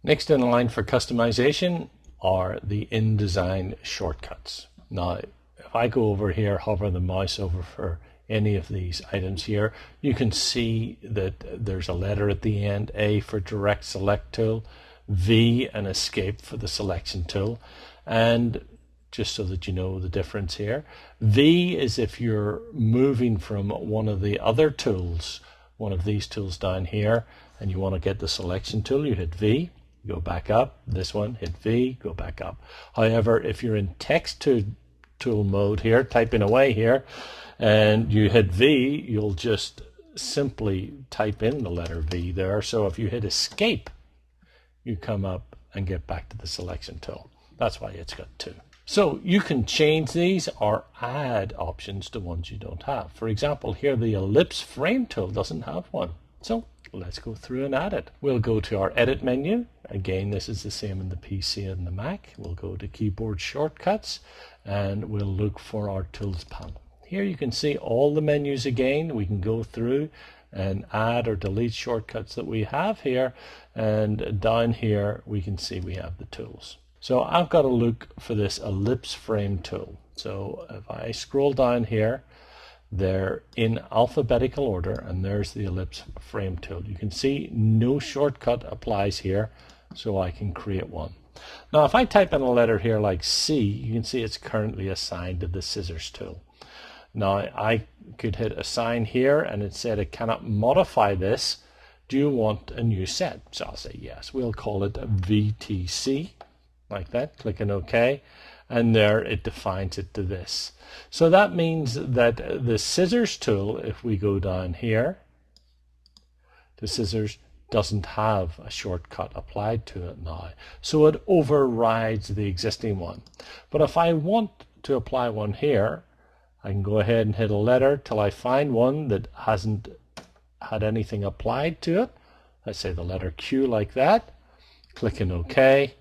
Next in line for customization are the InDesign shortcuts. Now, if I go over here, hover the mouse over for any of these items here, you can see that there's a letter at the end, A for direct select tool, V and escape for the selection tool. And just so that you know the difference here, V is if you're moving from one of the other tools, one of these tools down here, and you want to get the selection tool, you hit V, go back up. This one, hit V, go back up. However, if you're in text tool mode here, typing away here, and you hit V, you'll just simply type in the letter V there. So if you hit escape, you come up and get back to the selection tool. That's why it's got two. So you can change these or add options to ones you don't have. For example, here the ellipse frame tool doesn't have one. So let's go through and add it. We'll go to our edit menu. Again, this is the same in the PC and the Mac. We'll go to keyboard shortcuts and we'll look for our tools panel. Here you can see all the menus again. We can go through and add or delete shortcuts that we have here, and down here we can see we have the tools. So I've got to look for this ellipse frame tool. So if I scroll down here, they're in alphabetical order, and there's the ellipse frame tool. You can see no shortcut applies here, so I can create one. Now if I type in a letter here like C, you can see it's currently assigned to the scissors tool. Now I could hit assign here and it said it cannot modify this. Do you want a new set? So I'll say yes. We'll call it VTC, like that, clicking OK, and there it defines it to this. So that means that the scissors tool, if we go down here, the scissors doesn't have a shortcut applied to it now. So it overrides the existing one. But if I want to apply one here, I can go ahead and hit a letter till I find one that hasn't had anything applied to it. Let's say the letter Q, like that, clicking OK.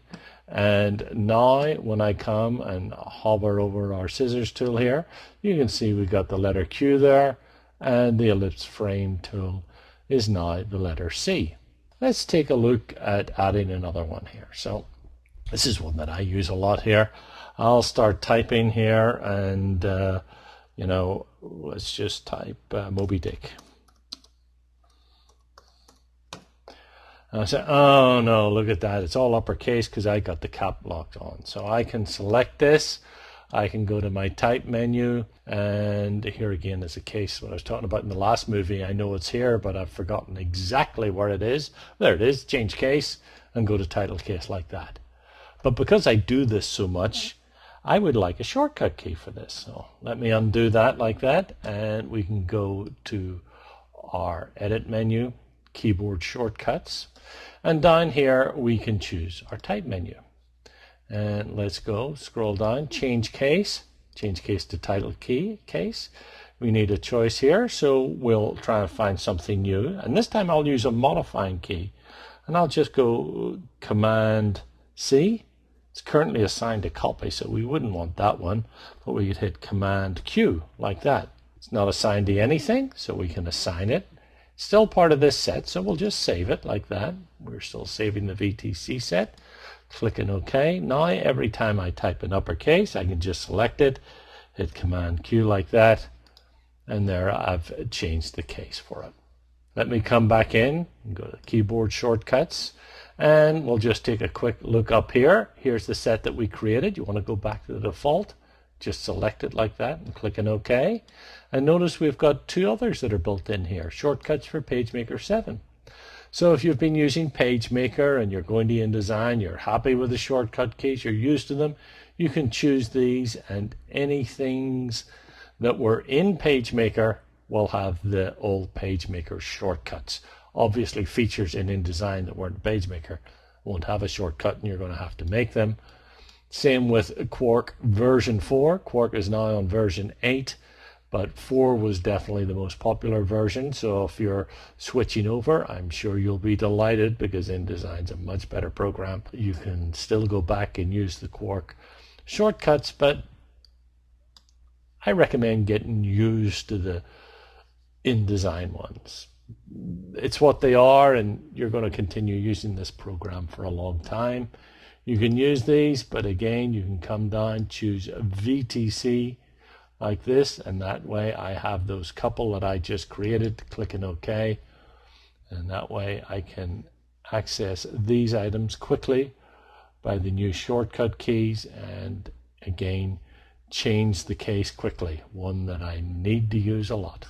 And now when I come and hover over our scissors tool here, you can see we've got the letter Q there, and the ellipse frame tool is now the letter C. Let's take a look at adding another one here. So this is one that I use a lot here. I'll start typing here, and let's just type Moby Dick. And I say, oh no, look at that. It's all uppercase because I got the cap locked on. So I can select this. I can go to my type menu, and here again is a case what I was talking about in the last movie. I know it's here, but I've forgotten exactly where it is. There it is, change case, and go to title case like that. But because I do this so much, I would like a shortcut key for this. So let me undo that like that, and we can go to our edit menu, keyboard shortcuts, and down here we can choose our type menu. And let's go, scroll down, change case to title key case. We need a choice here, so we'll try and find something new. And this time I'll use a modifying key, and I'll just go Command C. It's currently assigned to copy, so we wouldn't want that one, but we could hit Command Q like that. It's not assigned to anything, so we can assign it. It's still part of this set, so we'll just save it like that. We're still saving the VTC set. Clicking OK. Now every time I type in uppercase, I can just select it, hit Command Q like that, and there I've changed the case for it. Let me come back in and go to keyboard shortcuts, and we'll just take a quick look up here. Here's the set that we created. You want to go back to the default, just select it like that and click on OK. And notice we've got two others that are built in here, shortcuts for PageMaker 7. So if you've been using PageMaker and you're going to InDesign, you're happy with the shortcut keys, you're used to them, you can choose these, and anything that were in PageMaker will have the old PageMaker shortcuts. Obviously features in InDesign that weren't PageMaker won't have a shortcut, and you're going to have to make them. Same with Quark version 4. Quark is now on version 8. But 4 was definitely the most popular version, so if you're switching over, I'm sure you'll be delighted because InDesign's a much better program. You can still go back and use the Quark shortcuts, but I recommend getting used to the InDesign ones. it's what they are, and you're going to continue using this program for a long time. You can use these, but again, you can come down, choose VTC like this, and that way I have those couple that I just created, clicking OK, and that way I can access these items quickly by the new shortcut keys, and again change the case quickly, one that I need to use a lot.